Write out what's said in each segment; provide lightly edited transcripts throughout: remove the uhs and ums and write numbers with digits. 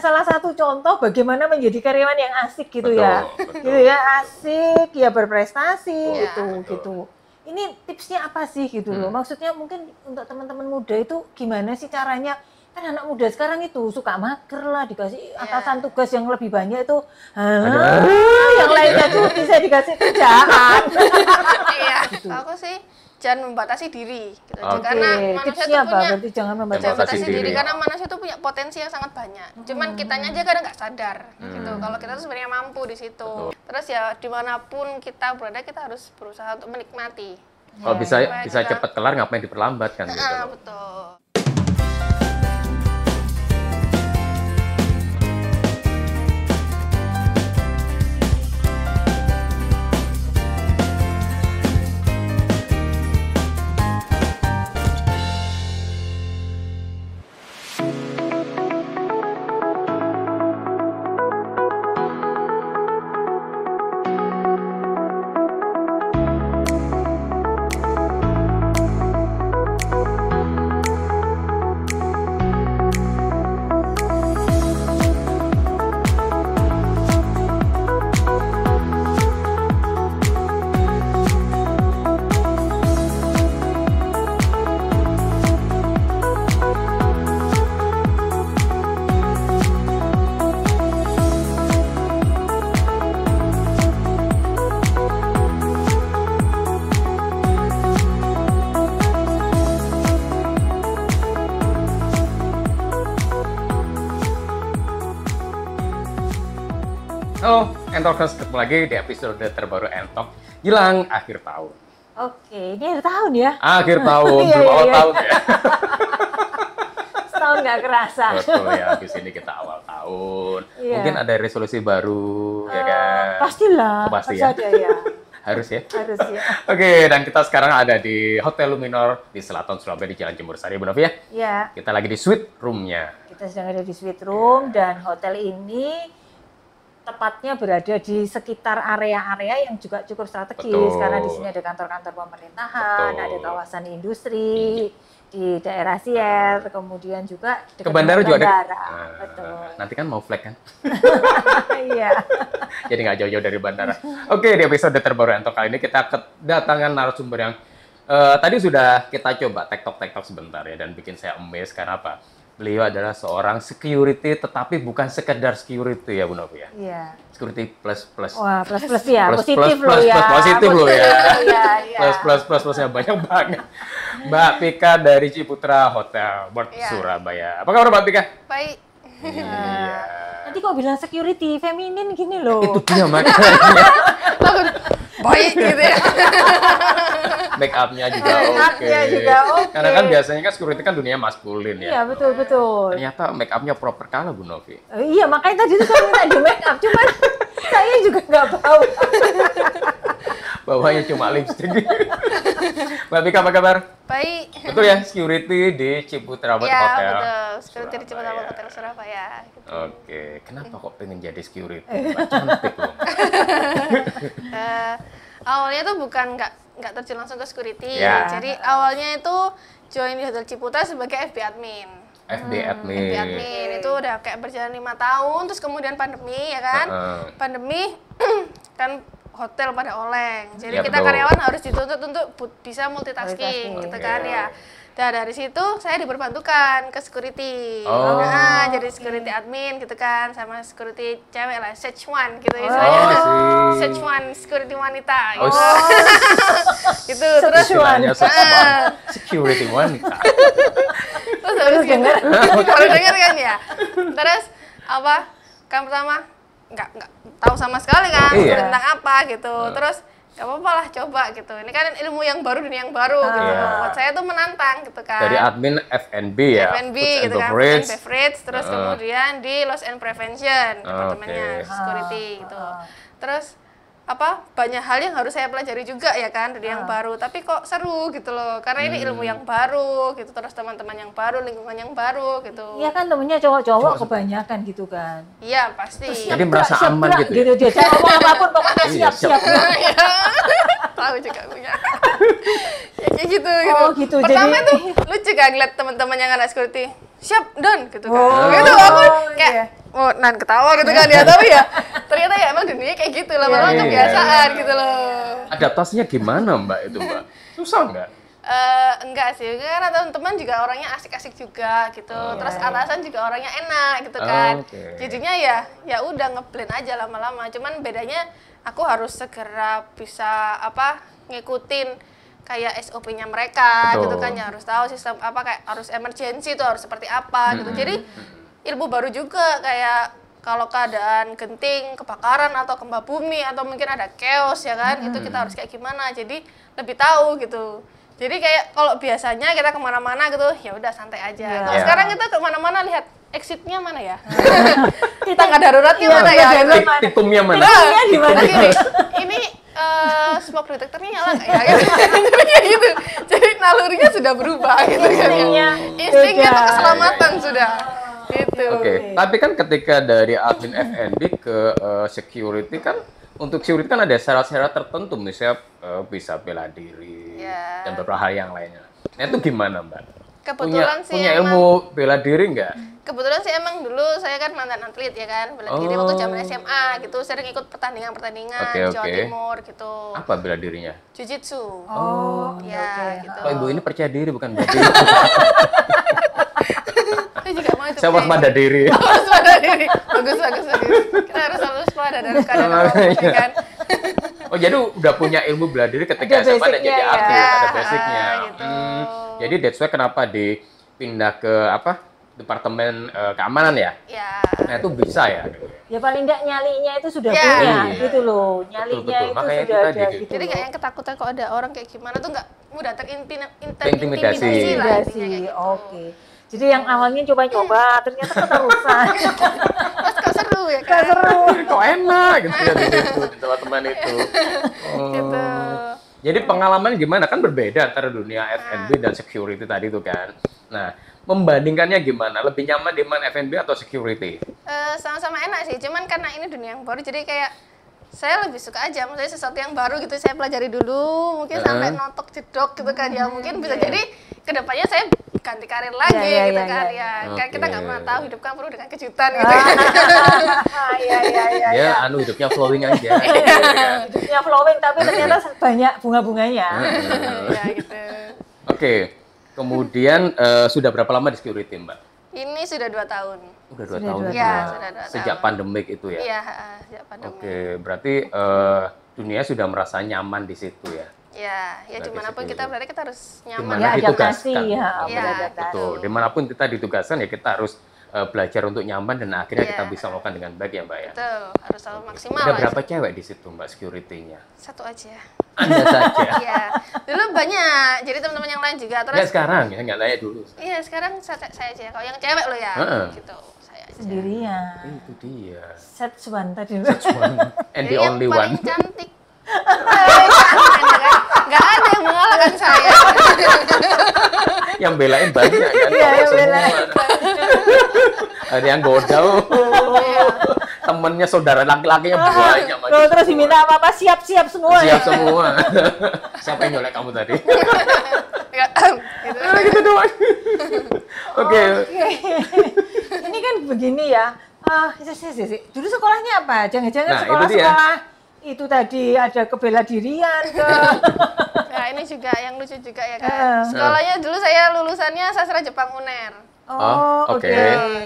salah satu contoh bagaimana menjadi karyawan yang asik gitu ya. Betul. Gitu ya, asik, ya berprestasi Betul. gitu. Ini tipsnya apa sih gitu loh? Maksudnya mungkin untuk teman-teman muda itu gimana sih caranya? Kan anak muda sekarang itu suka mager lah, dikasih atasan tugas yang lebih banyak itu, yang lainnya cuti saya dikasih kerjaan. Iya, Gitu. aku sih jangan membatasi diri gitu. Oke. Karena manusia Tipsnya tuh apa? punya Berarti jangan membatasi membatasi diri. diri karena manusia tuh punya potensi yang sangat banyak. Cuman kitanya aja kadang nggak sadar gitu. Kalau kita tuh sebenarnya mampu di situ. Terus ya dimanapun kita berada kita harus berusaha untuk menikmati. Kalau bisa Supaya cepat kelar ngapain diperlambat kan gitu. Betul. Halo, Entokers, ketemu lagi di episode terbaru Entok Jelang akhir tahun. Oke, ini akhir tahun ya? Akhir tahun, Iya, belum awal iya. tahun ya. Setahun nggak kerasa. Betul ya, habis ini kita awal tahun. Iya. Mungkin ada resolusi baru, ya kan? Pastilah, Pasti pasti ya. ada ya. Harus ya. Harus ya. Oke, dan kita sekarang ada di Hotel Luminor di Selatan Surabaya di Jalan Jemur Sari, Bu Novi ya. Ya, Kita lagi di suite room-nya. kita sedang ada di suite room dan hotel ini tepatnya berada di sekitar area-area yang juga cukup strategis. Betul. Karena di sini ada kantor-kantor pemerintahan, Betul. ada kawasan industri di daerah Sier, kemudian juga dekat Ke bandara dengan juga ada. bandara. Nah, Betul. nanti kan mau flag kan? Iya. Jadi nggak jauh-jauh dari bandara. Oke, di episode terbaru Entok kali ini kita kedatangan narasumber yang tadi sudah kita coba tektok sebentar ya, dan bikin saya amazed karena apa? Beliau adalah seorang security, tetapi bukan sekedar security ya Bu Novi ya. Iya. Security plus. Wah, plus ya, Plus, positif plus, loh plus, ya. plus, positif loh ya. Iya, iya. Plusnya banyak banget. Mbak Pika dari Ciputra Hotel World Iya. Surabaya. Apa kabar Mbak Pika? Baik. Iya. Nanti kok bilang security feminin gini loh. Itu dia makanya. Baik gitu ya. Make up-nya juga Make oke. up-nya juga oke. Karena kan biasanya kan security kan dunia maskulin ya. Iya, betul. Ternyata make up-nya proper kala Bu Novi. Iya, makanya tadi tuh saya minta di make up, cuman saya juga nggak tahu. Bawahnya cuma lipstick. Mbak Pika apa kabar? Baik. Betul ya, security di Ciputra World Iya, Hotel. betul. Security di Ciputra Surabaya. Hotel Surabaya. Gitu. Oke, kenapa kok pengen jadi security? Mbak cantik loh. Awalnya tuh bukan nggak terjun langsung ke security. Ya. Jadi awalnya itu join di Hotel Ciputra sebagai FB admin. FB FB admin. admin itu udah kayak berjalan 5 tahun, terus kemudian pandemi ya kan. Pandemi kan hotel pada oleng. Jadi Ya, kita betul. karyawan harus dituntut untuk bisa multitasking gitu kan Iya. ya. Nah, dari situ saya diperbantukan ke security. Oh. Nah, jadi security admin gitu kan, sama security cewek lah, search one gitu Oh, istilahnya. sih. Search one security wanita Oh, gitu. Gitu. Terus istilahnya security wanita. terus habis gitu. Baru denger kan ya. Terus apa? Kan pertama nggak tahu sama sekali kan Iya. tentang apa gitu. Terus gak apa-apa lah coba gitu. Ini kan ilmu yang baru dunia yang baru gitu. Iya. Buat saya tuh menantang gitu kan. Dari admin F&B ya. F&B Foods and gitu kan, food Beverage. and beverage, terus kemudian di Loss and Prevention, departemennya Oke. security gitu. Terus apa banyak hal yang harus saya pelajari juga ya kan dari yang baru, tapi kok seru gitu loh, karena ini ilmu yang baru gitu, terus teman-teman yang baru, lingkungan yang baru gitu. Iya kan temennya cowok-cowok kebanyakan gitu kan. Iya pasti. Jadi merasa Siap aman gerak gitu ya? Dia ngomong apapun pokoknya Iya, siap-siap. Tahu juga punya. Ya kayak gitu Oh, gitu, Pertama jadi- tuh lucu kan ngeliat teman-teman yang anak security. Siap, done gitu kan. Oh, gitu aku kayak iya. oh nan ketawa gitu kan ya, tapi ya ternyata ya emang dunia kayak gitu, lama-lama Iya. kebiasaan gitu loh. Adaptasinya gimana Mbak itu Mbak? Susah nggak? Enggak sih, karena teman-teman juga orangnya asik-asik juga gitu. Terus atasan juga orangnya enak gitu kan. Oke. Jadinya ya udah ngeblend aja lama-lama. Cuman bedanya aku harus segera bisa ngikutin kayak SOP-nya mereka Betul. gitu kan, ya harus tahu sistem kayak harus emergency itu harus seperti apa gitu. Jadi ilmu baru juga kayak kalau keadaan genting, kebakaran atau gempa bumi atau mungkin ada chaos ya kan, itu kita harus kayak gimana. Jadi lebih tahu gitu. Jadi kayak kalau biasanya kita kemana-mana gitu, ya udah santai aja. Kalau Iya. sekarang kita kemana-mana lihat exitnya mana ya, tangga daruratnya mana ya, betul. gitu. Tikumnya mana? Tikumnya di mana? Gini, ini smoke detectornya nyala nggak ya? Gitu. Jadi kayak gitu. Jadi nalurinya sudah berubah gitu kan. Instingnya Instingnya tuh sudah. keselamatan sudah. Gitu. Oke, tapi kan ketika dari admin F&B ke security kan, untuk security kan ada syarat-syarat tertentu, misalnya bisa bela diri Ya. dan beberapa hal yang lainnya. Nah itu gimana Mbak? Kebetulan sih punya emang- ilmu bela diri nggak? Kebetulan sih emang dulu saya kan mantan atlet ya kan, bela diri waktu zaman SMA gitu, sering ikut pertandingan-pertandingan Oke, di Jawa oke. Timur gitu. Apa bela dirinya? Jiu-jitsu. Oh, Ya, gitu. Oh ibu ini percaya diri bukan bela diri. Saya juga mau itu. Saya waspada diri. Waspada diri. Bagus. Kita harus selalu waspada dalam keadaan apapun ya kan. Oh jadi udah punya ilmu bela diri ketika Ada SMA dan basicnya jadi ya. atlet, ada basicnya. Gitu. Jadi that's why kenapa dipindah ke departemen keamanan ya? Ya. Nah itu bisa ya. Ya paling enggak nyalinya itu sudah Ya. punya Iya. gitu loh. Nyalinya Betul. itu Makanya sudah itu ada tadi. gitu. Jadi loh. kayak yang ketakutan kalau ada orang kayak gimana tuh nggak mudah Terintimidasi. terintimidasi lah intinya Intimidasi. kayak gitu. Oke. Jadi yang awalnya coba-coba ternyata keterusan. Terus kok seru ya Gak kan? seru. Kok enak gitu ya di situ di teman-teman itu. Oh. Gitu. Jadi pengalaman gimana? Kan berbeda antara dunia F&B dan security tadi itu kan. Nah, membandingkannya gimana? Lebih nyaman di mana F&B atau security? Sama-sama enak sih, cuman karena ini dunia yang baru jadi kayak saya lebih suka aja, maksudnya sesuatu yang baru gitu saya pelajari dulu, mungkin sampai notok jedok gitu kan ya, mungkin bisa jadi kedepannya saya ganti karir lagi Ya, gitu ya, kan ya. ya, kan kita nggak Oke. pernah tahu hidup kan penuh dengan kejutan gitu kan. Iya, iya. Ya, hidupnya flowing aja. Hidupnya flowing tapi ternyata banyak bunga-bunganya. Ya gitu. Oke. Kemudian sudah berapa lama di security, Mbak? Ini sudah 2 tahun. Udah 2 Sudah tahun. dua juga. Ya, sudah 2 tahun. Sejak pandemik itu ya. Iya, sejak pandemi. Oke, berarti dunia sudah merasa nyaman di situ ya. Ya Berarti dimanapun security. kita berarti kita harus nyaman. Dimana Ya, ditugaskan. adaptasi ya, Iya, beradaptasi. Betul. Dimanapun kita ditugaskan ya kita harus belajar untuk nyaman dan akhirnya Iya. kita bisa melakukan dengan baik ya Mbak ya. Betul, harus selalu maksimal Ada lah. berapa cewek di situ Mbak security-nya? Satu aja. Anda saja. Iya, dulu banyak. Jadi teman-teman yang lain juga. Nggak Terus sekarang ya, nggak nanya dulu. iya sekarang saya aja. Kalau yang cewek lo ya, Heeh. gitu. Saya aja. Sendirian. Itu dia. Set one tadi. And Jadi the yang only paling one. cantik. Nggak ada yang mengalahkan saya. Yang belain banyak kan. Iya, yang Semua. belain. Ada yang goda. Temennya saudara laki-lakinya banyak. Loh, terus diminta apa-apa siap-siap semua. Siap ya? semua. Siapa yang nyolek kamu tadi? Nggak, gitu. Gitu doang. Oke. Ini kan begini ya. Dulu sekolahnya apa? Jangan-jangan Nah, itu dia. sekolah-sekolah itu tadi ada kebela dirian ke Nah ini juga yang lucu juga ya kan. Heeh. Sekolahnya dulu saya lulusannya sastra Jepang UNER. Oh, oke.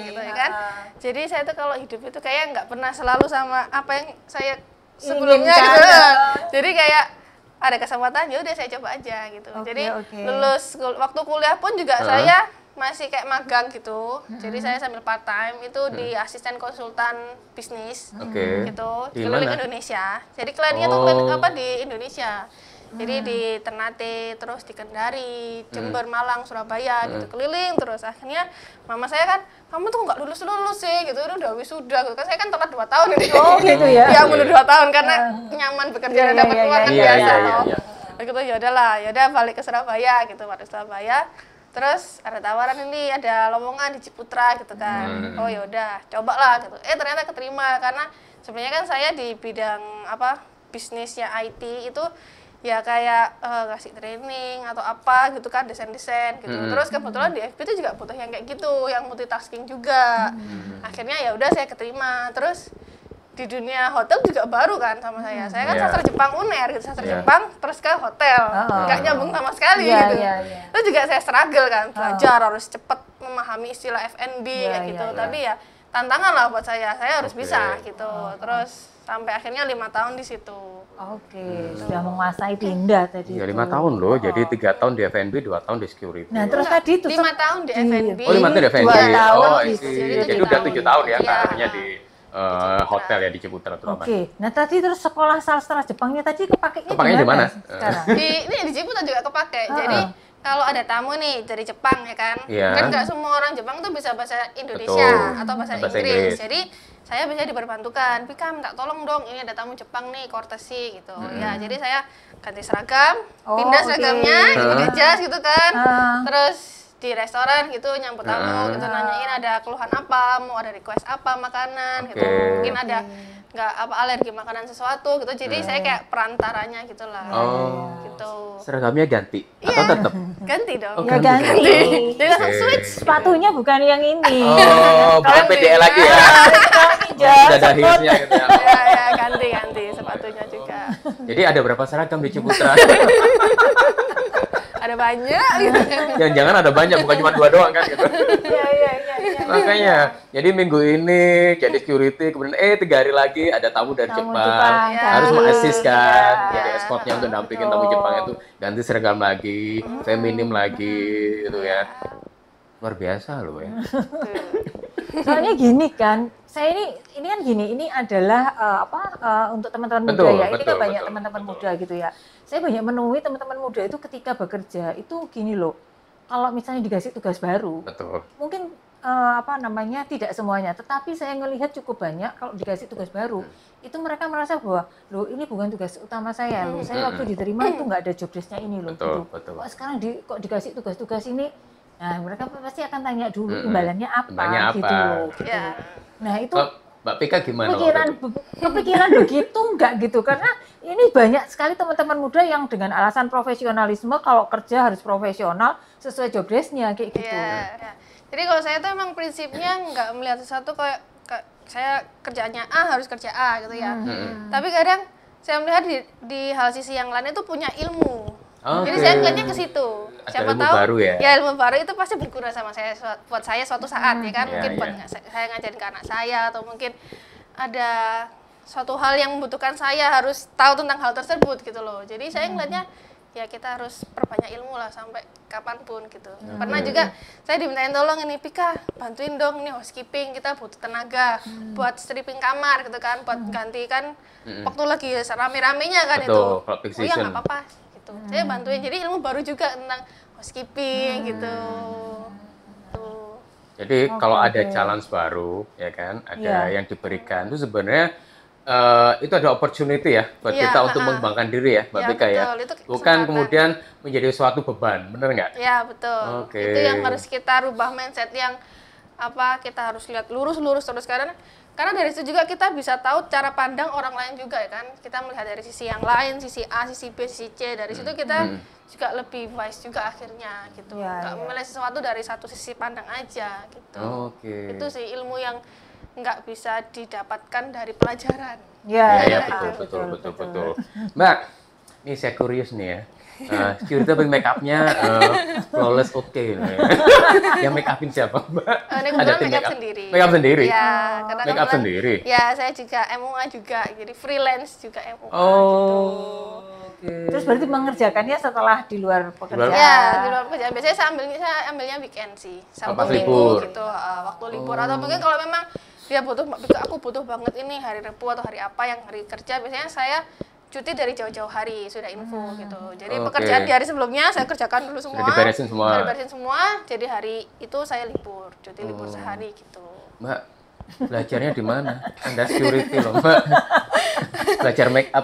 Gitu ya kan. Jadi saya tuh kalau hidup itu kayak nggak pernah selalu sama apa yang saya sebelumnya Inginkan. gitu. Jadi kayak ada kesempatan ya udah saya coba aja gitu. Oke, Jadi oke. lulus waktu kuliah pun juga saya masih kayak magang gitu. Jadi saya sambil part time itu di asisten konsultan bisnis Oke. gitu Di keliling mana? Indonesia. Jadi kliennya tuh di Indonesia. Jadi di Ternate, terus di Kendari, Jember, Malang, Surabaya gitu keliling terus. Akhirnya mama saya kan, kamu tuh nggak lulus sih gitu, udah wisuda gitu kan. Saya kan telat 2 tahun ini. Oh gitu ya. Ya mundur 2 tahun karena nyaman bekerja Iya, dan iya, dapat iya, uang kan iya. biasa Iya, iya, loh. iya. Terus gitu ya udahlah, ya udah balik ke Surabaya gitu, balik ke Surabaya. Terus ada tawaran ini, ada lowongan di Ciputra gitu kan. Oh ya udah, cobalah gitu. Ternyata keterima karena sebenarnya kan saya di bidang bisnisnya IT itu ya kayak kasih training atau apa gitu kan, desain-desain gitu. Terus kebetulan di FP itu juga butuh yang kayak gitu, yang multitasking juga. Akhirnya ya udah saya keterima. Terus di dunia hotel juga baru kan sama saya. Saya kan sastra Jepang UNER gitu, sastra Jepang terus ke hotel. Nggak nyambung sama sekali gitu. Itu juga saya struggle kan, belajar harus cepet memahami istilah F&B kayak gitu. Tapi ya tantangan lah buat saya harus bisa gitu. Terus sampai akhirnya 5 tahun di situ. Oke, sudah menguasai tindak tadi. Ya 5 tahun loh, jadi 3 tahun di F&B, 2 tahun di security. Nah terus tadi itu 5 tahun di F&B. Oh 5 tahun di F&B. 2 tahun Oh di jadi udah 7 tahun ya karirnya di hotel ya di Ciputra terutama. Oke, nah tadi terus sekolah sastra Jepangnya tadi kepakainya di mana? sekarang? Di Ciputra juga kepake. Jadi kalau ada tamu nih dari Jepang ya kan, kan nggak semua orang Jepang tuh bisa bahasa Indonesia atau bahasa Inggris. Jadi saya bisa diperbantukan, Pika minta tolong dong, ini ada tamu Jepang nih, courtesy gitu. Ya, jadi saya ganti seragam, pindah seragamnya, pakai jas gitu kan. Terus di restoran gitu nyambut tamu gitu, nanyain ada keluhan apa, mau ada request apa makanan gitu. Mungkin ada nggak apa alergi makanan sesuatu gitu. Jadi saya kayak perantaranya gitulah. Gitu. Seragamnya ganti atau tetap? Ganti dong. Ya ganti. Jadi langsung switch. Sepatunya bukan yang ini. Bukan PDL lagi ya. Sudah ada heelsnya gitu ya. Ya ganti sepatunya juga. Jadi ada berapa seragam di Ciputra? Ada banyak gitu. Jangan-jangan ada banyak, bukan cuma 2 doang kan gitu. Iya. Makanya, jadi minggu ini jadi security, kemudian 3 hari lagi ada tamu dari Jepang. Harus mengassist kan, jadi escortnya untuk dampingin tamu Jepang itu ganti seragam lagi, feminim lagi gitu ya. Luar biasa loh ya. Soalnya gini kan, saya ini kan gini, ini adalah untuk teman-teman muda ya. Ini kan banyak teman-teman muda gitu ya. Saya banyak menemui teman-teman muda itu ketika bekerja itu gini loh. Kalau misalnya dikasih tugas baru, mungkin tidak semuanya, tetapi saya ngelihat cukup banyak kalau dikasih tugas baru, itu mereka merasa bahwa loh ini bukan tugas utama saya loh. Saya waktu diterima itu nggak ada job desk-nya ini loh. Betul. Kok sekarang kok dikasih tugas-tugas ini? Nah, mereka pasti akan tanya dulu imbalannya apa gitu loh. Gitu. Nah, itu Mbak Pika gimana? Kepikiran begitu enggak gitu, karena ini banyak sekali teman-teman muda yang dengan alasan profesionalisme kalau kerja harus profesional sesuai job desk-nya kayak gitu. Ya. Jadi kalau saya tuh emang prinsipnya nggak melihat sesuatu kayak saya kerjaannya A harus kerja A gitu ya. Tapi kadang saya melihat di hal sisi yang lain itu punya ilmu. Jadi saya ngeliatnya ke situ. Siapa tahu baru ya? Ilmu baru itu pasti berguna sama saya buat saya suatu saat ya kan. Mungkin buat saya ngajarin ke anak saya atau mungkin ada suatu hal yang membutuhkan saya harus tahu tentang hal tersebut gitu loh. Jadi saya ngeliatnya ya kita harus perbanyak ilmu lah sampai kapanpun gitu. Pernah juga saya dimintain tolong ini, Pika bantuin dong nih housekeeping, kita butuh tenaga buat stripping kamar gitu kan, buat ganti kan waktu lagi rame-ramenya kan. Betul, itu. Oh ya nggak apa-apa gitu. Saya bantuin, jadi ilmu baru juga tentang housekeeping gitu. Tuh. Jadi kalau ada challenge baru ya kan, ada yang diberikan itu sebenarnya itu ada opportunity ya buat kita untuk mengembangkan diri ya, Mbak Pika ya. Bukan kemudian menjadi suatu beban, bener nggak? Ya betul. Itu yang harus kita rubah mindset yang kita harus lihat lurus-lurus terus karena dari situ juga kita bisa tahu cara pandang orang lain juga ya kan. Kita melihat dari sisi yang lain, sisi A, sisi B, sisi C. Dari situ kita juga lebih wise juga akhirnya gitu. Nggak memilih sesuatu dari satu sisi pandang aja gitu. Itu sih ilmu yang nggak bisa didapatkan dari pelajaran. Ya, betul. Mbak, ini saya curious nih ya. Security tapi make up-nya flawless ya. Yang make upin siapa, Mbak? Ada tim make up sendiri. Make up sendiri? Ya, karena make up sendiri? Ya, saya juga MUA juga, jadi freelance juga MUA gitu. Terus berarti mengerjakannya setelah di luar pekerjaan? Ya, di luar pekerjaan. Biasanya saya ambilnya weekend sih. Sabtu Minggu gitu, waktu libur. Atau mungkin kalau memang dia aku butuh banget ini hari Rabu atau hari apa yang hari kerja, biasanya saya cuti dari jauh-jauh hari, sudah info gitu. Jadi pekerjaan di hari sebelumnya saya kerjakan dulu semua. Diberesin semua. Jadi hari itu saya libur, cuti libur sehari gitu. Mbak, belajarnya di mana? Anda security loh, Mbak. Belajar make up.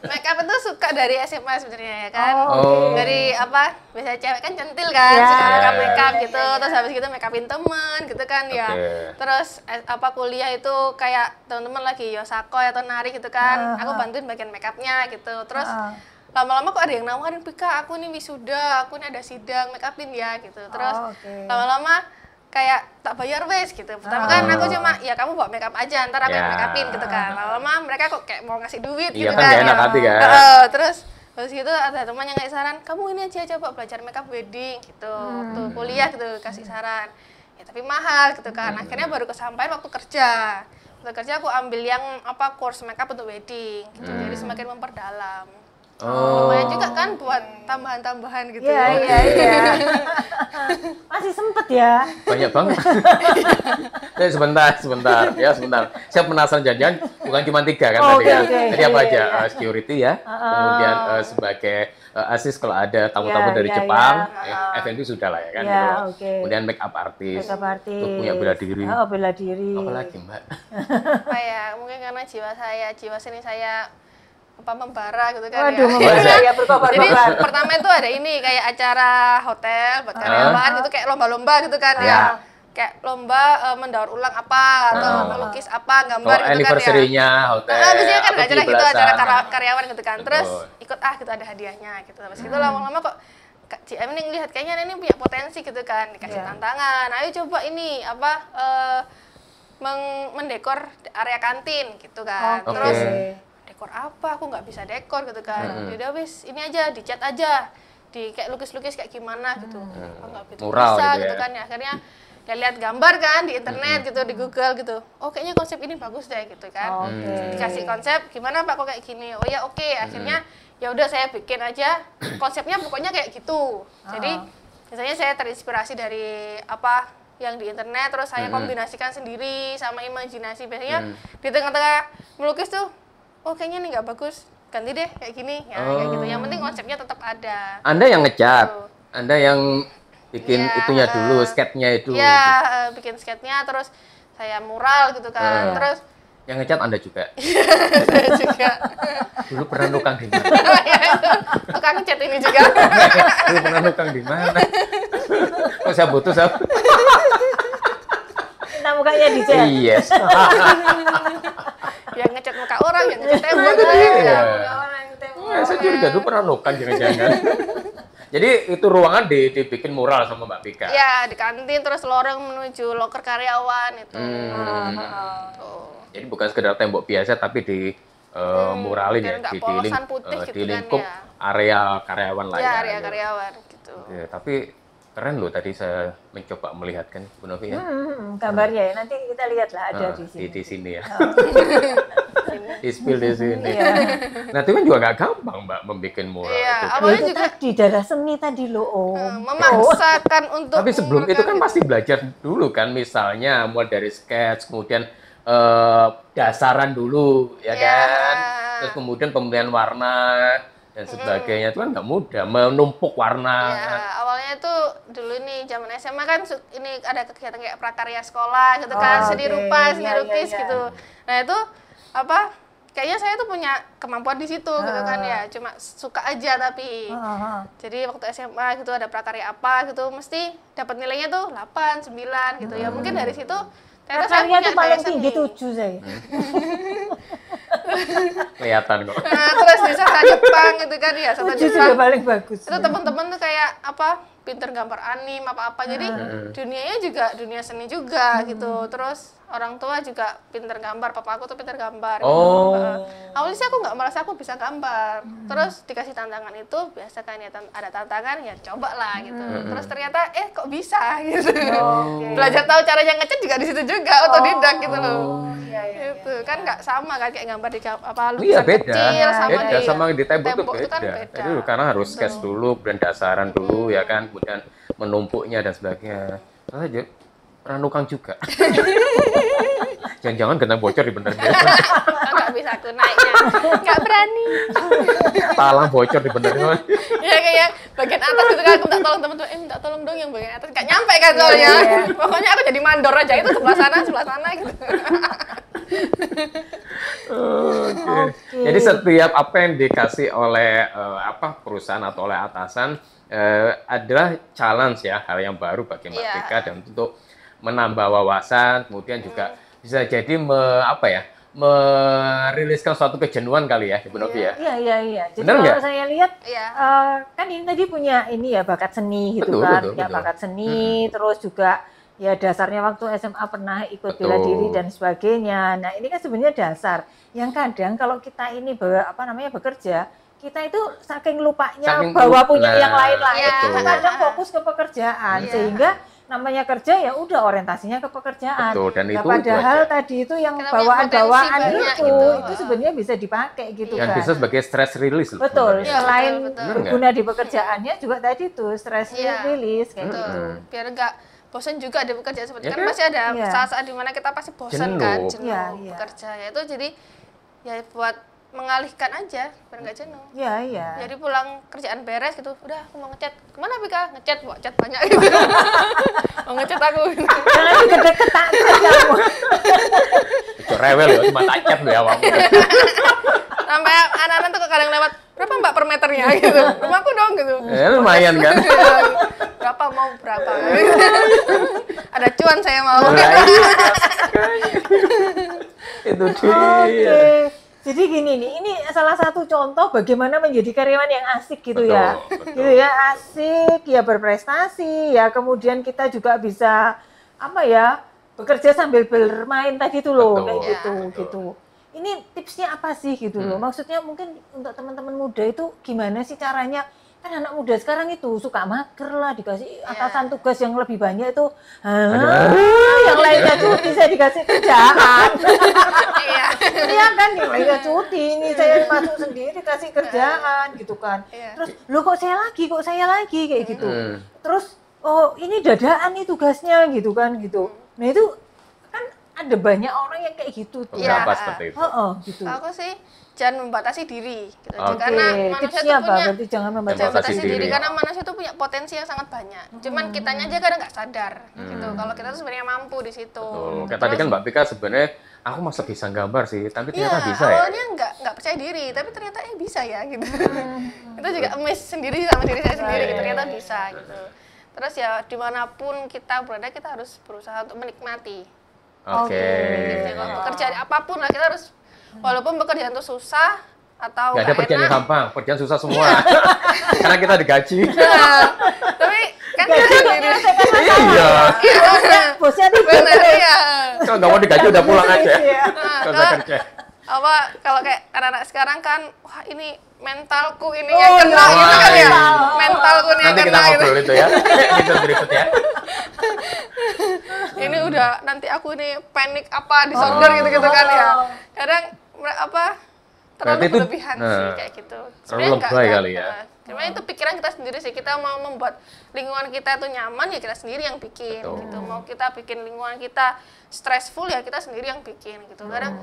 Make up itu suka dari SMA sebenarnya ya kan. Dari biasanya cewek kan centil kan, suka make up gitu. Terus habis gitu make upin temen gitu kan ya. Terus kuliah itu kayak teman-teman lagi yosakoi atau nari gitu kan. Aku bantuin bagian make upnya gitu. Terus lama-lama kok ada yang nawarin, Pika, aku nih wisuda, aku nih ada sidang, make upin ya gitu. Terus lama-lama kayak tak bayar wes gitu. Pertama kan aku cuma ya kamu bawa make up aja, ntar aku yang make upin gitu kan. Lama-lama mereka kok kayak mau ngasih duit Iya gitu kan, kan. gak enak hati kan. Terus habis itu ada teman yang ngasih saran, kamu ini aja coba belajar make up wedding gitu. Waktu kuliah gitu kasih saran. Ya tapi mahal gitu kan. Akhirnya baru kesampaian waktu kerja. Waktu kerja aku ambil yang course make up untuk wedding gitu. Jadi semakin memperdalam. Lumayan juga kan buat tambahan-tambahan gitu. Iya. Masih sempet ya. Banyak banget. Sebentar. Saya penasaran jangan bukan cuma 3 kan tadi ya. Tadi apa aja? Security ya. Kemudian sebagai asis kalau ada tamu-tamu dari Jepang, F&B sudah lah ya kan. Kemudian make up artist. Terus punya bela diri. Bela diri. Apa lagi, Mbak? Apa ya? Mungkin karena jiwa seni saya membara gitu kan. Waduh, ya. Ya berkobar-kobar. Jadi pertama itu ada ini kayak acara hotel buat karyawan gitu, kayak lomba-lomba gitu kan ya. Kayak lomba mendaur ulang apa atau melukis apa, gambar gitu kan ya. Anniversary-nya hotel. Biasanya kan acara gitu, acara karyawan gitu kan. Terus ikut gitu ada hadiahnya gitu. Terus itu lama-lama kok Kak CM ini ngelihat kayaknya ini punya potensi gitu kan, dikasih tantangan. Ayo coba ini mendekor area kantin gitu kan. Terus dekor apa? Aku nggak bisa dekor gitu kan. Yaudah wis ini aja, dicat aja, di kayak lukis-lukis kayak gimana gitu. Nggak gitu Mural bisa gitu gitu ya. kan ya. Akhirnya ya lihat gambar kan di internet gitu, di Google gitu. Oh kayaknya konsep ini bagus deh gitu kan. Dikasih konsep gimana Pak kok kayak gini. Oh ya oke. Akhirnya ya udah saya bikin aja konsepnya pokoknya kayak gitu. Jadi misalnya saya terinspirasi dari apa yang di internet, terus saya kombinasikan sendiri sama imajinasi. Biasanya di tengah-tengah melukis tuh, oh kayaknya ini nggak bagus, ganti deh kayak gini ya, kayak gitu. Yang penting konsepnya tetap ada. Anda yang ngecat, Anda yang bikin itunya dulu, sketnya itu. Iya, bikin sketnya, terus saya mural gitu kan. Terus yang ngecat Anda juga. saya juga. Dulu pernah nukang di mana? Ya itu, tukang ngecat ini juga. Dulu pernah nukang di mana? Oh saya butuh saya. Nah, mukanya dicat. Yes. Yang ngecat muka orang, yang ngecat tembok gitu ya. Saya juga dulu pernah nukang jangan-jangan. Jadi itu ruangan dibikin mural sama Mbak Pika. Ya, di kantin terus lorong menuju loker karyawan itu. Jadi bukan sekedar tembok biasa tapi di muralin ya, nggak polosan putih gitu di kan lingkup ya. area karyawan lah Ya, ya. area karyawan gitu. Ya, tapi keren loh tadi saya mencoba melihatkan Bu Novi ya. Gambarnya ya, nanti kita lihat lah ada di sini. Di sini ya. Di spill di sini. Nah itu kan juga nggak gampang Mbak membuat mural Iya, itu. awalnya Itu juga tadi darah seni tadi loh Om. memaksakan untuk Tapi sebelum itu kan pasti belajar dulu kan, misalnya mulai dari sketch, kemudian dasaran dulu ya kan, terus kemudian pemilihan warna dan sebagainya. Itu kan nggak mudah menumpuk warna. Ya, awalnya itu dulu nih zaman SMA kan ini ada kegiatan kayak prakarya sekolah gitu kan, seni rupa, seni lukis gitu. Nah itu apa? Kayaknya saya tuh punya kemampuan di situ gitu kan ya, cuma suka aja tapi. Jadi waktu SMA gitu ada prakarya apa gitu, mesti dapat nilainya tuh 8, 9 gitu ya. Mungkin dari situ ternyata saya Prakarya punya tuh paling daya tinggi seni. 7 saya. Kelihatan kok. Nah, terus di sastra Jepang gitu kan ya, sastra 7 Jepang. juga paling bagus. Itu teman-teman tuh kayak apa pinter gambar anim apa-apa, jadi dunianya juga dunia seni juga gitu. Terus orang tua juga pinter gambar, papa aku tuh pinter gambar gitu. Awalnya sih aku nggak merasa aku bisa gambar, terus dikasih tantangan itu biasa kan ya, ada tantangan ya coba lah gitu. Terus ternyata kok bisa gitu. Belajar tahu caranya ngecat juga di situ juga, otodidak gitu loh. Itu kan nggak sama kan kayak gambar di lukisan kecil sama beda, sama di tembok tuh itu kan beda. beda. Jadi karena harus sketch dulu, kemudian dasaran dulu ya kan, kemudian menumpuknya dan sebagainya. Saja pernah nukang juga. Jangan-jangan kena bocor di bener dia. Nggak bisa aku naiknya, nggak berani. Talang bocor di bener dia. Ya kayak bagian atas gitu kan, aku minta tolong teman-teman, minta tolong dong yang bagian atas, nggak nyampe kan soalnya. Pokoknya aku jadi mandor aja, itu sebelah sana gitu. Oke. Jadi setiap apa yang dikasih oleh perusahaan atau oleh atasan adalah challenge ya, hal yang baru bagi Mbak Pika dan untuk menambah wawasan, kemudian juga bisa jadi meriliskan suatu kejenuhan kali ya, Ibu Novi ya. Iya. Jadi Bener kalau nggak? saya lihat, Iya. kan ini tadi punya ini ya bakat seni gitu Betul, kan, betul, punya betul. bakat seni, terus juga ya dasarnya waktu SMA pernah ikut bela Betul. diri dan sebagainya. Nah ini kan sebenarnya dasar. Yang kadang kalau kita ini bekerja, kita itu saking lupanya Saking bahwa punya nah, yang lain-lain, Iya. itu kadang fokus ke pekerjaan, Iya. sehingga namanya kerja ya udah orientasinya ke pekerjaan. Betul, dan Nah, itu padahal wajar. tadi itu yang Kita punya bawaan-bawaan potensi banyak itu, gitu. itu sebenarnya bisa dipakai gitu Dan kan. bisa sebagai stress release loh. Betul, sebenarnya. Iya, selain betul. Bener nggak? berguna di pekerjaannya juga tadi tuh stress Iya. release kayak Betul. gitu. Biar enggak bosan juga di pekerjaan seperti Ya kan kan? pasti ada Iya. saat-saat dimana kita pasti bosan Jenuh. kan, jenuh Iya. bekerja. Ya itu jadi ya buat mengalihkan aja biar nggak jenuh. Iya. Jadi pulang kerjaan beres gitu, udah aku mau ngechat. Kemana Pika? Ngechat, wah chat banyak gitu. Mau ngechat aku gitu. Jangan deket-deket kamu. Itu rewel ya, cuma tacap loh ya awam. Sampai anak-anak tuh kadang lewat, berapa Mbak per meternya gitu. Rumahku dong gitu. Ya, lumayan kan. Berapa mau berapa? Ada cuan saya mau. Nah, iya. Itu dia. Oke. Jadi gini nih, ini salah satu contoh bagaimana menjadi karyawan yang asik gitu ya. Betul. Gitu ya, asik, ya berprestasi, ya kemudian kita juga bisa apa ya, bekerja sambil bermain tadi tuh loh, Betul. kayak Ya, gitu, betul. gitu. Ini tipsnya apa sih gitu loh? Maksudnya mungkin untuk teman-teman muda itu gimana sih caranya? Kan anak muda sekarang itu suka mager lah, dikasih atasan tugas yang lebih banyak itu, yang lainnya cuti saya dikasih kerjaan. Iya. Iya kan, yang lainnya cuti, ini saya masuk sendiri kasih kerjaan gitu kan. Iya. Terus, loh kok saya lagi kayak gitu. Hmm. Terus, oh ini dadaan nih tugasnya gitu kan gitu. Nah itu kan ada banyak orang yang kayak gitu tuh. Iya. Beberapa seperti itu. Gitu. Aku sih jangan membatasi diri gitu. Oke. Karena manusia Tipsnya tuh apa? punya Berarti jangan membaca Jangan batasi batasi diri diri. karena manusia tuh punya potensi yang sangat banyak. Cuman kitanya aja kadang nggak sadar gitu. Kalau kita tuh sebenarnya mampu di situ. Betul. Kayak tadi kan Mbak Pika sebenarnya aku masa bisa gambar sih, tapi Iya, ternyata bisa ya. awalnya nggak percaya diri, tapi ternyata bisa ya gitu. Itu juga amazed sendiri sama diri saya sendiri, gitu. Ternyata bisa gitu. Terus ya dimanapun kita berada, kita harus berusaha untuk menikmati. Oke. Gitu. Kalau pekerjaan apapun lah kita harus, walaupun pekerjaan itu susah atau Gak ada nggak pekerjaan yang enak, gampang, pekerjaan susah semua. Karena kita digaji. tapi kan kita sendiri. Iya. Bosnya tidur. Bener ya. Kalau nggak mau digaji udah pulang aja. Iya. Nggak usah kerja. Apa kalau kayak anak-anak sekarang kan, wah ini mentalku ini Oh, yang kena iya. gitu kan ya. Mental. Mentalku ini yang Nanti kita kena gitu. ngobrol itu ya. Itu berikut ya. Ini udah nanti aku ini panik apa disorder gitu-gitu kan ya. Kadang terlalu Berarti itu, berlebihan sih kayak gitu. Sebenarnya lebay enggak, kali ya. Cuma itu pikiran kita sendiri sih. Kita mau membuat lingkungan kita itu nyaman ya kita sendiri yang bikin Betul. gitu. Mau kita bikin lingkungan kita stressful ya kita sendiri yang bikin gitu. Kadang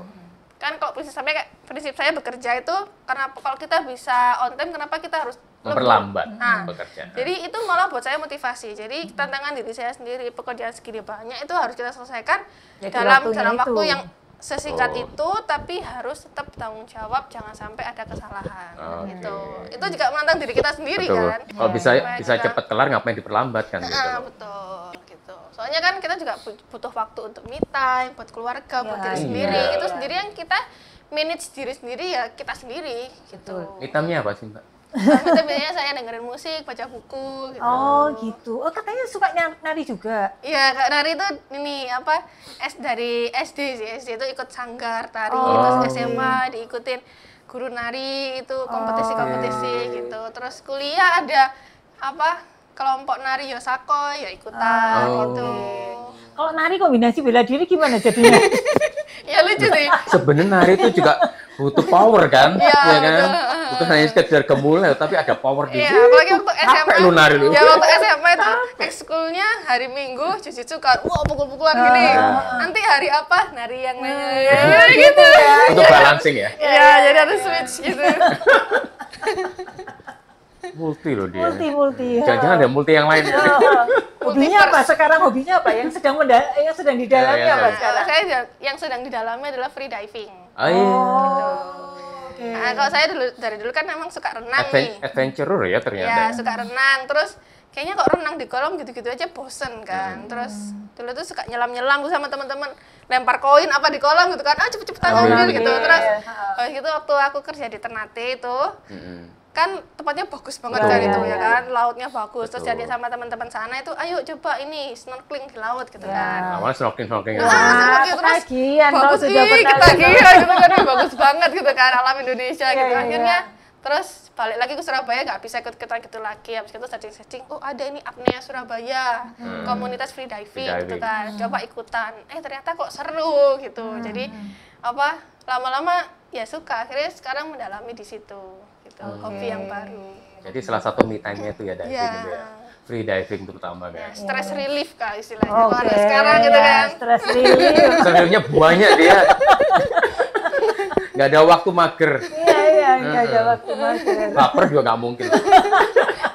kan kalau prinsip saya bekerja itu karena kalau kita bisa on time kenapa kita harus lembur? Memperlambat Nah, pekerjaan. jadi itu malah buat saya motivasi. Jadi tantangan diri saya sendiri, pekerjaan segini banyak itu harus kita selesaikan Ya, di dalam waktunya waktu itu. yang sesingkat Oh. itu, tapi harus tetap tanggung jawab, jangan sampai ada kesalahan. Oke. Gitu. Itu juga menantang diri kita sendiri Betul. kan. Kalau bisa Supaya bisa kita- cepat kelar ngapain diperlambat kan gitu. Ah, betul gitu. Soalnya kan kita juga butuh waktu untuk me time, buat keluarga, buat diri Iya. sendiri. Iya. Itu sendiri yang kita manage diri sendiri ya kita sendiri gitu. Hitamnya apa sih, Mbak? Itu biasanya saya dengerin musik, baca buku gitu. Oh gitu. Oh katanya suka nari juga. Iya, Kak Nari itu ini dari SD sih. SD itu ikut sanggar tari, Oh, terus SMA diikutin guru nari itu kompetisi-kompetisi gitu. Terus kuliah ada kelompok nari Yosako ya ikutan Oh. gitu. Kalau nari kombinasi bela diri gimana jadinya? Ya lucu sih. Sebenarnya nari itu juga butuh power kan, Iya, ya kan? betul. Bukan hanya sekedar gemulai, tapi ada power di Iya, situ. apalagi waktu SMA. Capek lu nari lu. Ya waktu SMA itu ekskulnya hari Minggu jujutsu kan, wah pukul-pukulan gini. Nanti hari apa? Nari yang ya, gitu. Untuk balancing ya. Iya, jadi harus switch gitu. Multi loh dia. Multi. Jangan-jangan ada multi yang lain. Hobinya apa sekarang? Hobinya apa? Yang sedang didalami Iya, apa iya. sekarang? Saya yang sedang didalami adalah free diving. Oh iya. Oke. Nah, kalau saya dari dulu kan memang suka renang nih. Adventurer ya Ya, ternyata. suka renang. Terus kayaknya kok renang di kolam gitu-gitu aja bosen kan. Terus dulu tuh suka nyelam-nyelam tuh sama teman-teman. lempar koin apa di kolam gitu kan, cepet-cepetan ambil gitu. Iya. Terus habis itu waktu aku kerja di Ternate itu kan tempatnya bagus banget kan itu ya kan, lautnya bagus. Terus jadi sama teman-teman sana itu, ayo coba ini snorkeling di laut gitu kan. Awalnya snorkeling. Terus ketagihan bagus, kalau sudah pernah ketagihan gitu kan, bagus banget gitu kan, alam Indonesia gitu. Iya, Akhirnya terus balik lagi ke Surabaya, nggak bisa ikut-ikutan gitu lagi. Habis itu searching, oh ada ini apnea Surabaya, komunitas free diving gitu kan, coba ikutan. Ternyata kok seru gitu. Jadi apa, lama-lama ya suka, akhirnya sekarang mendalami di situ gitu, hobi yang baru. Jadi salah satu me time-nya itu ya diving gitu ya. Free diving terutama kan. Stress relief kak istilahnya kalau anak sekarang gitu kan. Stress relief. Sebenarnya banyak dia. Nggak ada waktu mager. Iya, nggak ada waktu mager. Lapar juga nggak mungkin.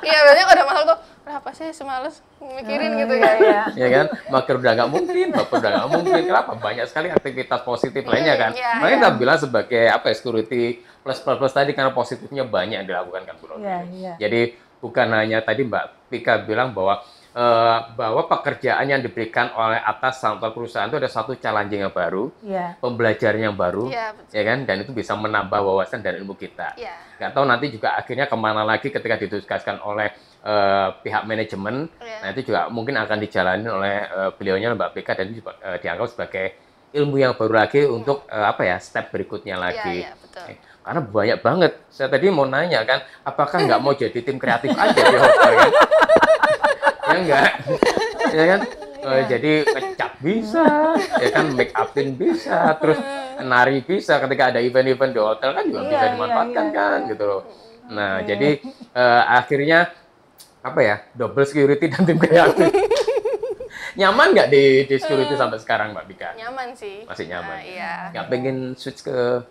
Iya, biasanya kalau ada masalah tuh, berapa sih semales mikirin gitu kan. Iya. Ya kan, mager udah nggak mungkin, baper udah nggak mungkin. Kenapa? Banyak sekali aktivitas positif lainnya kan. Makanya kita bilang sebagai apa ya, security plus tadi karena positifnya banyak yang dilakukan kan Bro. Iya. Jadi bukan hanya tadi Mbak Pika bilang bahwa pekerjaan yang diberikan oleh atas atau perusahaan itu ada satu challenging yang baru, pembelajaran yang baru, ya kan, dan itu bisa menambah wawasan dan ilmu kita. Nggak tahu nanti juga akhirnya kemana lagi ketika ditugaskan oleh pihak manajemen, nah itu juga mungkin akan dijalani oleh beliaunya Mbak Pika dan itu dianggap sebagai ilmu yang baru lagi untuk apa ya, step berikutnya lagi. Betul. Karena banyak banget. Saya tadi mau nanya kan, apakah nggak mau jadi tim kreatif aja di hotel kan? Ya enggak, ya kan? Jadi ngecat bisa, ya kan, make upin bisa, terus nari bisa. Ketika ada event-event di hotel kan juga bisa dimanfaatkan kan, gitu loh. Nah, jadi akhirnya apa ya, double security dan tim kreatif. Nyaman nggak di security sampai sekarang, Mbak Bika? Nyaman sih. Masih nyaman. Iya. Nggak pengen switch ke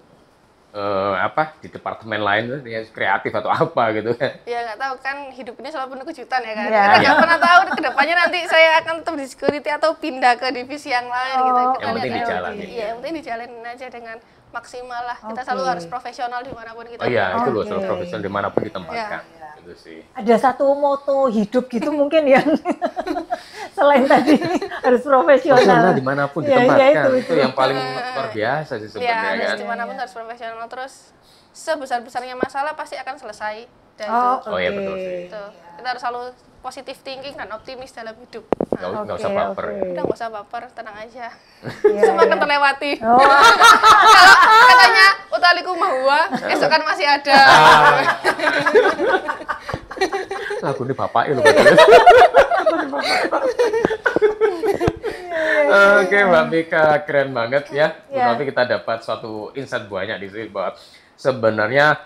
apa di departemen lain ya, kreatif atau apa gitu kan? Ya nggak tahu kan, hidup ini selalu penuh kejutan ya kan. Iya. Kita nggak pernah tahu kedepannya nanti saya akan tetap di security atau pindah ke divisi yang lain gitu. Kita Yang penting lihat aja. dijalanin. Iya, yang penting dijalanin aja dengan maksimal lah. Kita selalu harus profesional dimanapun kita. Oh iya, itu loh, selalu profesional dimanapun ditempatkan. Itu sih. Ada satu moto hidup gitu mungkin yang selain tadi harus profesional. Profesional dimanapun ditempatkan. Itu yang paling luar biasa sih sebenarnya Ya, kan. dimanapun harus profesional. Terus sebesar-besarnya masalah pasti akan selesai. Dan Oh iya betul sih. itu. Kita harus selalu positive thinking dan optimis dalam hidup. Nggak usah baper. Ya. Udah nggak usah baper, tenang aja. Semua akan terlewati. Oh. Katanya utaliku mahua, esok kan masih ada. Lagu ini bapaknya loh. Oke, Mbak Mika, keren banget ya. Nanti kita dapat suatu insight banyak di sini bahwa sebenarnya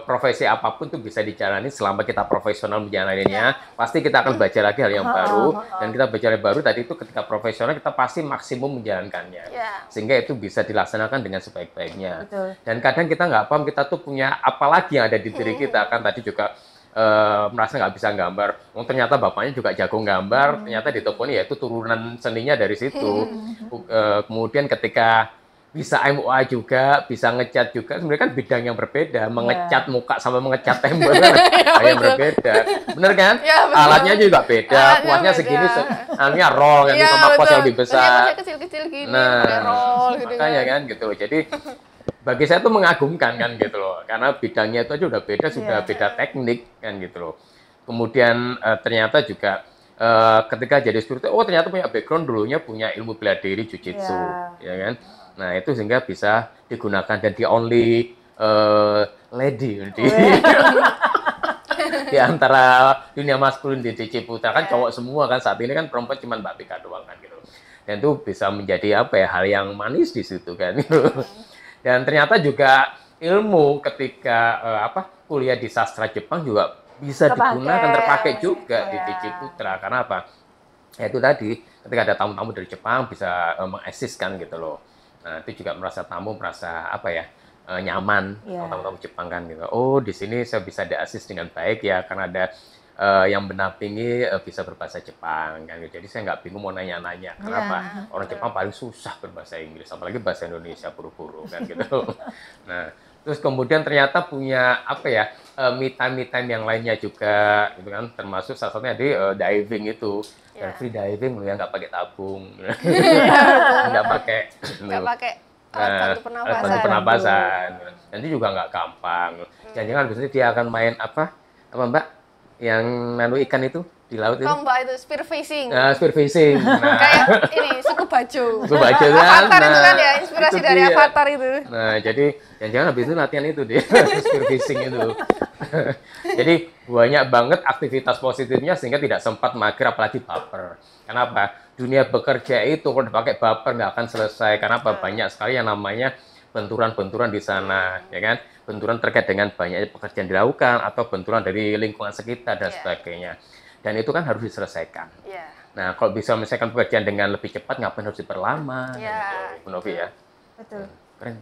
profesi apapun tuh bisa dijalani selama kita profesional menjalaninya. Pasti kita akan belajar lagi hal yang baru, dan kita belajar yang baru tadi itu ketika profesional kita pasti maksimum menjalankannya, sehingga itu bisa dilaksanakan dengan sebaik-baiknya. Dan kadang kita nggak paham kita tuh punya apa lagi yang ada di diri kita kan. Tadi juga merasa nggak bisa gambar. Oh, ternyata bapaknya juga jago gambar. Ternyata di Toponi ya itu turunan seninya dari situ. Kemudian ketika bisa MUA juga, bisa ngecat juga. Sebenarnya kan bidang yang berbeda. Mengecat muka sama mengecat tembok kan yang berbeda. Bener kan? Ya, alatnya juga beda. Kuasnya segini, alatnya roll kan, sama kuas yang lebih besar. Kecil-kecil gini, Nah, gitu makanya kan gitu. Jadi bagi saya itu mengagumkan kan gitu loh, karena bidangnya itu aja udah beda, sudah beda teknik kan gitu loh. Kemudian ternyata juga ketika jadi security, oh ternyata punya background dulunya punya ilmu bela diri jiu-jitsu, ya kan. Nah itu sehingga bisa digunakan dan the only lady di antara dunia maskulin di DC Putra kan cowok semua kan, saat ini kan perempuan cuma Mbak Pika doang kan gitu. Dan itu bisa menjadi apa ya, hal yang manis di situ kan gitu. Dan ternyata juga ilmu ketika kuliah di sastra Jepang juga bisa digunakan, terpakai juga di DC Putra. Karena apa? Ya itu tadi, ketika ada tamu-tamu dari Jepang bisa mengasiskan gitu loh. Nah itu juga merasa apa ya, nyaman kalau tamu-tamu Jepang kan gitu. Oh di sini saya bisa diasis dengan baik ya, karena ada yang mendampingi bisa berbahasa Jepang kan. Jadi saya nggak bingung mau nanya-nanya. Kenapa? Orang Jepang paling susah berbahasa Inggris, apalagi bahasa Indonesia buru-buru kan gitu. Nah, Terus kemudian ternyata punya apa ya, me time yang lainnya juga gitu kan, termasuk salah satunya di diving itu. Dan free diving loh ya, nggak pakai tabung, nggak pakai alat bantu alat bantu pernapasan. Dan itu juga nggak gampang. Jangan-jangan biasanya dia akan main apa Mbak, yang nanu ikan itu di laut itu? Mbak itu spearfishing. Spearfishing. Nah, Kayak ini suku baju. Suku baju kan. Avatar itu kan ya, inspirasi dari dia. Avatar itu. Nah, jadi jangan-jangan habis itu latihan itu deh, spearfishing itu. Jadi banyak banget aktivitas positifnya sehingga tidak sempat mager apalagi baper. Kenapa? Dunia bekerja itu kalau dipakai baper nggak akan selesai. Kenapa? Banyak sekali yang namanya benturan-benturan di sana, ya kan? Benturan terkait dengan banyaknya pekerjaan dilakukan atau benturan dari lingkungan sekitar dan sebagainya. Dan itu kan harus diselesaikan. Nah, kalau bisa menyelesaikan pekerjaan dengan lebih cepat, ngapain harus diperlama? Bu Novi ya. Betul. Keren.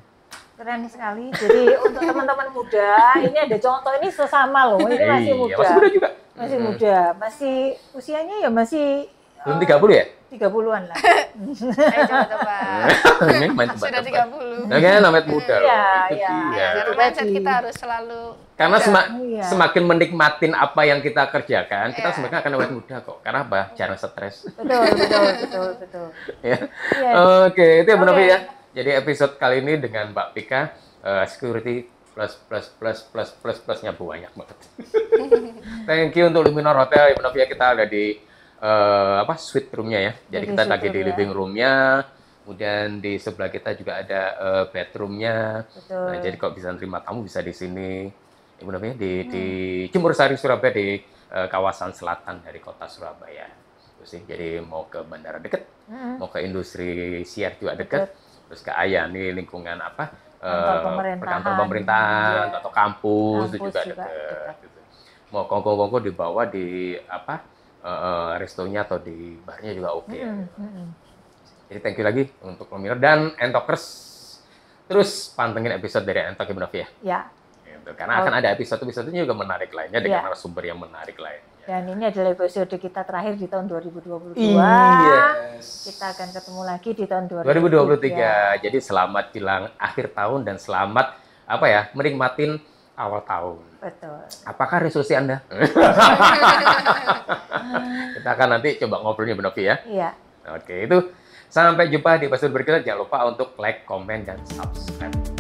Keren sekali. Jadi untuk teman-teman muda, ini ada contoh, ini sesama loh. Ini masih muda. Masih muda juga. Masih muda. Masih usianya ya masih belum 30 ya? 30-an lah. Ayo coba-coba. Ini main Sudah 30. Nah, kan namanya muda loh. Iya. Karena mindset kita harus selalu karena semakin menikmatin apa yang kita kerjakan, kita semakin akan awet muda kok. Karena apa? Jarang stres. Betul. Ya. Oke, itu ya Bu Novi ya. Jadi episode kali ini dengan Mbak Pika, security plusnya banyak banget. Thank you untuk Luminor Hotel ya Bu Novi ya, kita ada di suite room-nya ya. Jadi kita lagi di living room-nya. Kemudian di sebelah kita juga ada bedroom-nya. Nah, jadi kalau bisa terima tamu bisa di sini. Ibu namanya di Jemur Sari Surabaya, di kawasan selatan dari kota Surabaya. Terus sih, jadi mau ke bandara deket, mau ke industri siar juga deket, terus ke Ayani lingkungan kantor pemerintahan atau kampus itu juga deket. Gitu. Mau kongko-kongko dibawa di restonya atau di barnya juga oke. Jadi thank you lagi untuk Luminor dan Entokers. Terus pantengin episode dari Entok Ibu Novi ya. Ya. Gitu. Karena akan ada episode-episodenya juga menarik lainnya dengan narasumber yang menarik lainnya. Dan ini adalah episode kita terakhir di tahun 2022. Yes. Kita akan ketemu lagi di tahun 2023. Jadi selamat jelang akhir tahun dan selamat menikmatin awal tahun. Betul. Apakah resolusi Anda? Kita akan nanti coba ngobrolnya Bu Novi ya. Iya. Oke, itu sampai jumpa di episode berikutnya. Jangan lupa untuk like, komen, dan subscribe.